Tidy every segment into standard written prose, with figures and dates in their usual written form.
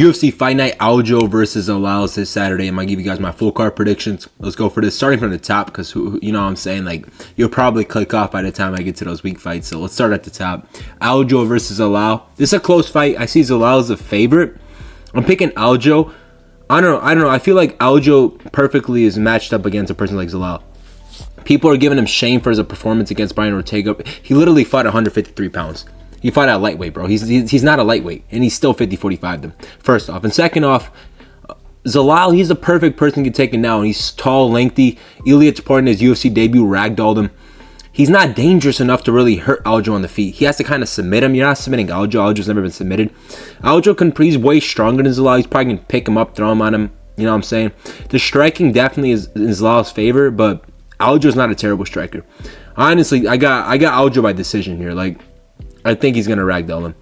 UFC Fight Night Aljo versus Zalal this Saturday. I'm going to give you guys my full card predictions. Let's go for this. Starting from the top because, you know what I'm saying? Like, you'll probably click off by the time I get to those weak fights. So let's start at the top. Aljo versus Zalal. This is a close fight. I see Zalal as a favorite. I'm picking Aljo. I don't know. I feel like Aljo perfectly is matched up against a person like Zalal. People are giving him shame for his performance against Brian Ortega. He literally fought 153 pounds. He fought at lightweight, bro. He's not a lightweight, and he's still 50-45 them. First off. And second off, Zalal, he's the perfect person to get taken down. He's tall, lengthy. Ilya Topuria in his UFC debut ragdolled him. He's not dangerous enough to really hurt Aljo on the feet. He has to kind of submit him. You're not submitting Aljo. Aljo's never been submitted. He's way stronger than Zalal. He's probably going to pick him up, throw him on him. You know what I'm saying? The striking definitely is in Zalal's favor, but Aljo's not a terrible striker. Honestly, I got Aljo by decision here. Like, I think he's going to ragdoll him.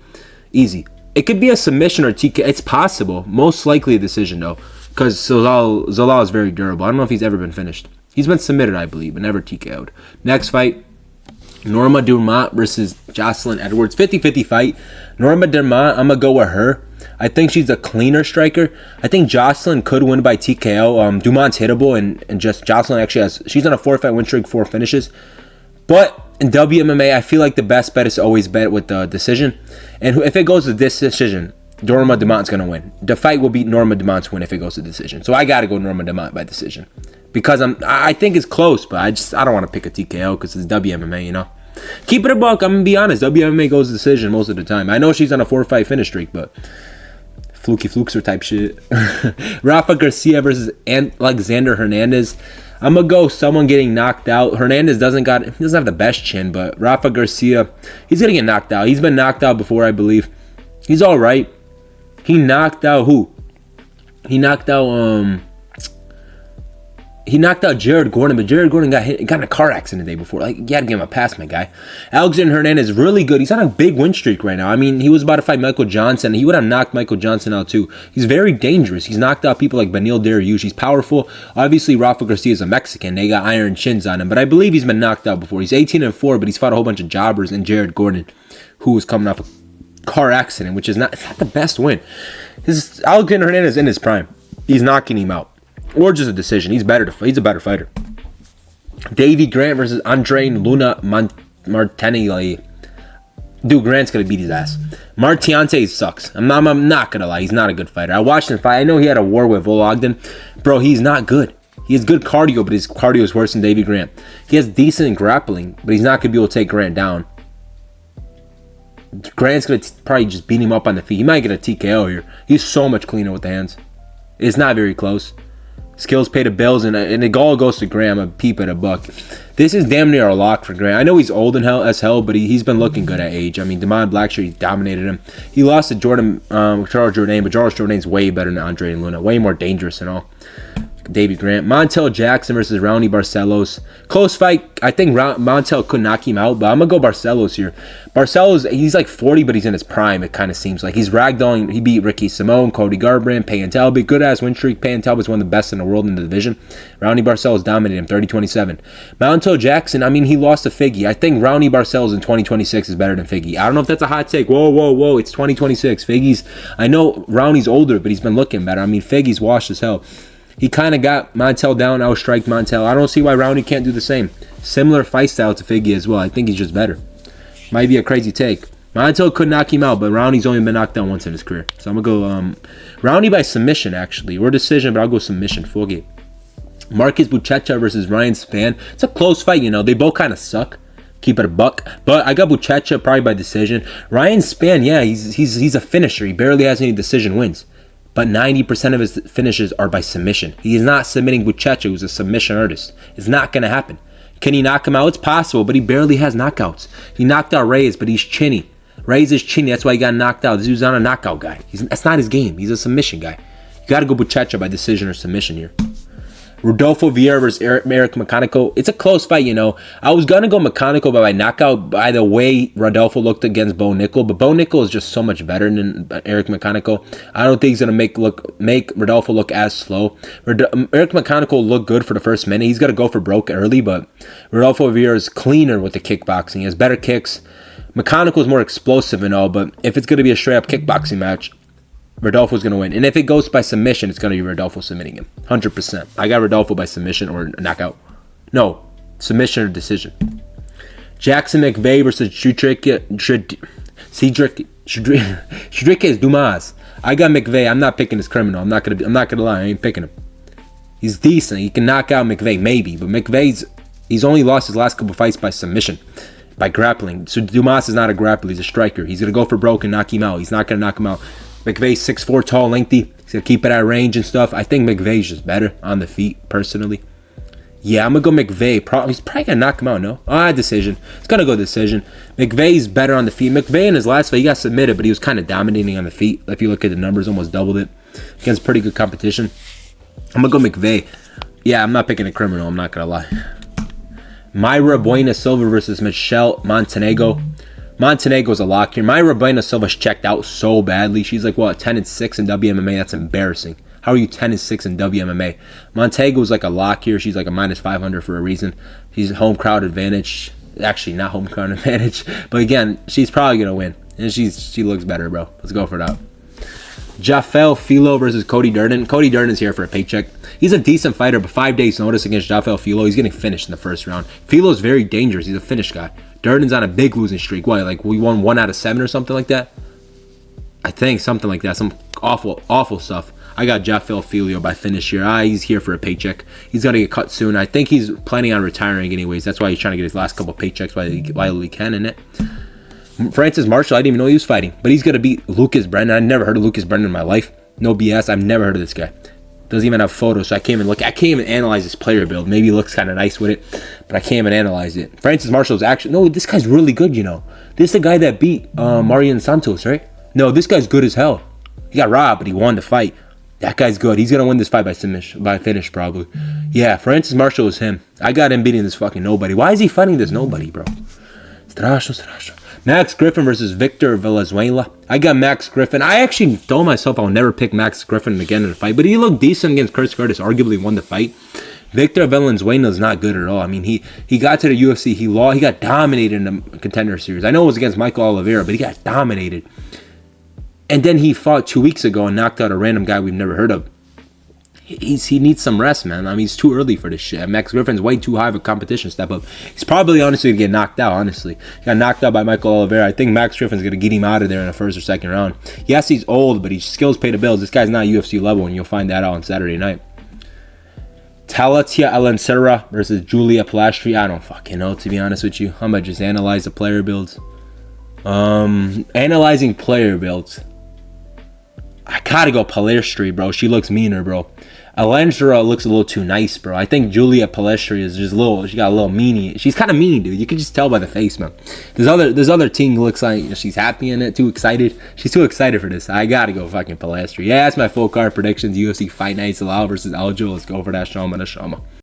Easy. It could be a submission or TK. It's possible. Most likely a decision, though. Because Zalal is very durable. I don't know if he's ever been finished. He's been submitted, I believe, but never TKO'd. Next fight, Norma Dumont versus Jocelyn Edwards. 50-50 fight. Norma Dumont, I'm going to go with her. I think she's a cleaner striker. I think Jocelyn could win by TKO. Dumont's hittable, and just Jocelyn actually she's on a 4-fight win streak, 4 finishes. But in WMMA, I feel like the best bet is to always bet with the decision. And if it goes to this decision, Norma Dumont's going to win. The fight will be Norma Dumont's win if it goes to decision. So I got to go Norma Dumont by decision. Because I think it's close, but I don't want to pick a TKO because it's WMMA, you know. Keep it a buck. I'm going to be honest. WMMA goes to decision most of the time. I know she's on a 4-fight finish streak, but fluky flukester type shit. Rafa Garcia versus Alexander Hernandez. I'm going to go someone getting knocked out. Hernandez doesn't have the best chin, but Rafa Garcia, he's going to get knocked out. He's been knocked out before, I believe. He's all right. He knocked out who? He knocked out Jared Gordon, but Jared Gordon got in a car accident the day before. Like, you had to give him a pass, my guy. Alexander Hernandez is really good. He's on a big win streak right now. I mean, he was about to fight Michael Johnson. He would have knocked Michael Johnson out too. He's very dangerous. He's knocked out people like Beneil Dariush. He's powerful. Obviously, Rafa Garcia is a Mexican. They got iron chins on him, but I believe he's been knocked out before. He's 18-4, but he's fought a whole bunch of jobbers and Jared Gordon, who was coming off a car accident, which is not the best win. Alexander Hernandez in his prime. He's knocking him out. Or just a decision. He's a better fighter. Davey Grant versus Andre Luna Martinelli. Dude, Grant's going to beat his ass. Martiante sucks. I'm not going to lie. He's not a good fighter. I watched him fight. I know he had a war with Vol Ogden. Bro, he's not good. He has good cardio, but his cardio is worse than Davey Grant. He has decent grappling, but he's not going to be able to take Grant down. Grant's going to probably just beat him up on the feet. He might get a TKO here. He's so much cleaner with the hands. It's not very close. Skills pay the bills, and the goal goes to Graham. A peep at a buck. This is damn near a lock for Graham. I know he's old as hell, but he's been looking good at age. I mean, Damon Blackshear, he dominated him. He lost to Charles Jourdain, but Charles Jourdain's way better than Andre Luna. Way more dangerous and all. Davey Grant. Montel Jackson versus Raoni Barcelos. Close fight. I think Montel could knock him out, but I'm going to go Barcelos here. Barcelos, he's like 40, but he's in his prime, it kind of seems like. He's ragdolling. He beat Ricky Simone, Cody Garbrandt, Payne Talbot. Good-ass win streak. Payne Talbot's one of the best in the world in the division. Raoni Barcelos dominated him, 30-27. Montel Jackson, I mean, he lost to Figgy. I think Raoni Barcelos in 2026 is better than Figgy. I don't know if that's a hot take. Whoa. It's 2026. Figgy's, I know Raoni's older, but he's been looking better. I mean, Figgy's washed as hell. He kind of got Montel down, outstriked Montel. I don't see why Raoni can't do the same. Similar fight style to Figgy as well. I think he's just better. Might be a crazy take. Montel could knock him out, but Raoni's only been knocked down once in his career. So I'm going to go Raoni by submission, actually. Or decision, but I'll go submission. Full game. Marcus Buchecha versus Ryan Spann. It's a close fight, you know. They both kind of suck. Keep it a buck. But I got Buchecha probably by decision. Ryan Spann, yeah, he's a finisher. He barely has any decision wins. But 90% of his finishes are by submission. He is not submitting Buchecha, who's a submission artist. It's not going to happen. Can he knock him out? It's possible, but he barely has knockouts. He knocked out Reyes, but he's chinny. Reyes is chinny. That's why he got knocked out. This dude's not a knockout guy. That's not his game. He's a submission guy. You got to go Buchecha by decision or submission here. Rodolfo Vieira versus Eric Mecanico. It's a close fight, you know. I was going to go Mecanico by knockout by the way Rodolfo looked against Bo Nickel, but Bo Nickel is just so much better than Eric Mecanico. I don't think he's going to make Rodolfo look as slow. Eric Mecanico looked good for the first minute. He's got to go for broke early, but Rodolfo Vieira is cleaner with the kickboxing. He has better kicks. Mecanico is more explosive and all, but if it's going to be a straight-up kickboxing match, Rodolfo's going to win. And if it goes by submission, it's going to be Rodolfo submitting him. 100%. I got Rodolfo by submission or knockout. No, submission or decision. Jackson McVeigh versus Cedric Dumas. I got McVeigh. I'm not picking this criminal. I'm not gonna lie. I ain't picking him. He's decent. He can knock out McVeigh, maybe. But he's only lost his last couple fights by submission, by grappling. So Dumas is not a grappler. He's a striker. He's going to go for broke and knock him out. He's not going to knock him out. McVeigh's 6'4", tall, lengthy. He's going to keep it at range and stuff. I think McVeigh's just better on the feet, personally. Yeah, I'm going to go McVeigh. He's probably going to knock him out, no? Decision. It's going to go decision. McVeigh's better on the feet. McVeigh in his last fight, he got submitted, but he was kind of dominating on the feet. If you look at the numbers, almost doubled it against pretty good competition. I'm going to go McVeigh. Yeah, I'm not picking a criminal. I'm not going to lie. Mayra Buena Silva versus Michelle Montenegro. Montenegro's a lock here. Mayra Buena Silva's checked out so badly. She's like, 10-6 in WMMA? That's embarrassing. How are you 10-6 in WMMA? Montenegro's like a lock here. She's like a -500 for a reason. She's home crowd advantage. Actually, not home crowd advantage. But again, she's probably going to win. And she looks better, bro. Let's go for that. Jafel Filo versus Cody Durden. Cody Durden's here for a paycheck. He's a decent fighter, but 5 days notice against Jafel Filo. He's getting finished in the first round. Filo's very dangerous. He's a finish guy. Durden's on a big losing streak. What, like we won 1 out of 7 or something like that? I think something like that. Some awful stuff. I got Jafel Filo by finish here. He's here for a paycheck. He's going to get cut soon. I think he's planning on retiring anyways. That's why he's trying to get his last couple paychecks while he can in it. Francis Marshall, I didn't even know he was fighting. But he's going to beat Lucas Brennan. I never heard of Lucas Brennan in my life. No BS. I've never heard of this guy. Doesn't even have photos, so I can't even look. I can't even analyze this player build. Maybe he looks kind of nice with it, but I can't even analyze it. Francis Marshall's actually... No, this guy's really good, you know. This is the guy that beat Marian Santos, right? No, this guy's good as hell. He got robbed, but he won the fight. That guy's good. He's going to win this fight by finish, probably. Yeah, Francis Marshall is him. I got him beating this fucking nobody. Why is he fighting this nobody, bro? Strašno. Max Griffin versus Victor Valenzuela. I got Max Griffin. I actually told myself I'll never pick Max Griffin again in a fight, but he looked decent against Curtis Curtis, arguably won the fight. Victor Valenzuela is not good at all. I mean, he got to the UFC, he got dominated in the Contender Series. I know it was against Michael Oliveira, but he got dominated. And then he fought 2 weeks ago and knocked out a random guy we've never heard of. He needs some rest, man. I mean, he's too early for this shit. Max Griffin's way too high of a competition step up. He's probably honestly gonna get knocked out, honestly. He got knocked out by Michael Oliveira. I think Max Griffin's gonna get him out of there in the first or second round. Yes, he's old, but his skills pay the bills. This guy's not UFC level, and you'll find that out on Saturday night. Talatia Alencera versus Julia Palastri. I don't fucking know, to be honest with you. I'm gonna just analyze the player builds. Analyzing player builds. I gotta go Palestri, bro. She looks meaner, bro. Alendra looks a little too nice, bro. I think Julia Palestri is just she got a little meanie. She's kind of mean, dude. You can just tell by the face, man. This other team looks like she's happy in it, too excited. She's too excited for this. I gotta go fucking Palestri. Yeah, that's my full card predictions. UFC Fight Night, Zalal versus Aljo. Let's go for that Shama.